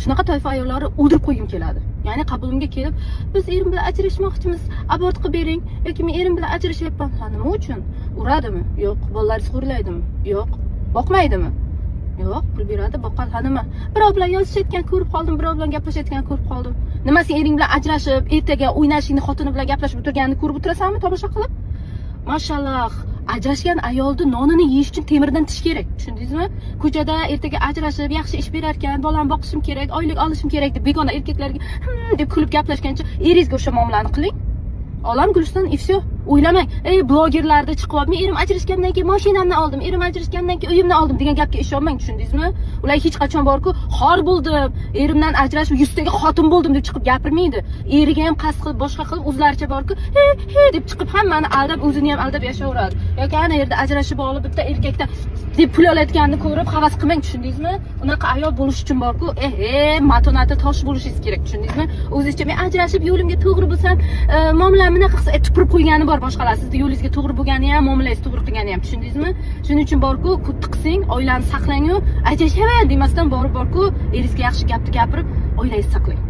shunaqa toifa ayollari o'ldirib qo'ygim keladi. Ya'ni qabulimga kelib, biz erim bilan ajrashmoqchimiz, abort qilib bering yoki men erim bilan ajrashyapman. Ha, nima uchun? Uradimi? Yo'q. Bolalaringiz xo'rlaydimi? Yo'q. Boqmaydimi? Yo'q, pul beradi, boqqan ha nima? Birov bilan yozishayotgan ko'rib qoldim, birov bilan gaplashayotgan ko'rib qoldim. Nima sen ering bilan ajrashib, ertaga o'ynashingni xotini bilan gaplashib o'tirganini ko'rib o'tirasanmi tomosha qilib? Mashalloh, ajrashgan ayolni nonini yeyish uchun temirdan tish kerak. Tushundingizmi? Ko'chada ertaga ajrashib, yaxshi ish berar ekan, bolamni boqishim kerak, oylik olishim kerak deb begona erkaklarga deb kulib gaplashgancha, eringizga o'sha muomalani qiling. Olam guliston и все. O'ylamang, blogerlarda chiqib, men erim ajrashgandan keyin mashinamni oldim, erim ajrashgandan keyin uyimni oldim degan gapga ishonmang, tushundingizmi? Ular hech qachon borku, xor bo'ldim, erimdan ajrashib 100 taga xotin bo'ldim deb chiqib gapirmaydi. Eriga ham qasd qilib, boshqa qilib o'zlaricha borku, he deb chiqib hammani aldab, o'zini ham aldab yashayveradi. Yoki ana yerda ajrashib olib, bitta erkakdan deb pul olayotganini ko'rib havas qilmang, tushundingizmi? Unaqa ayol bo'lish uchun borku, matonati tosh bo'lishingiz kerak, tushundingizmi? O'zingizcha men ajrashib yo'limga to'g'ri bo'lsam, muomalamni nima qilsa, tupurib qo'ygani bor boshqalar. Sizning yo'lingizga to'g'ri bo'lgani ham, muomalangiz to'g'ri qilgani ham, tushundingizmi? Shuning uchun borku, kutti qilsang, oilani saqlang-ku, ajrashaver demasdan borib borku, eringizga yaxshi gapni gapirib, oilangizni saqlang.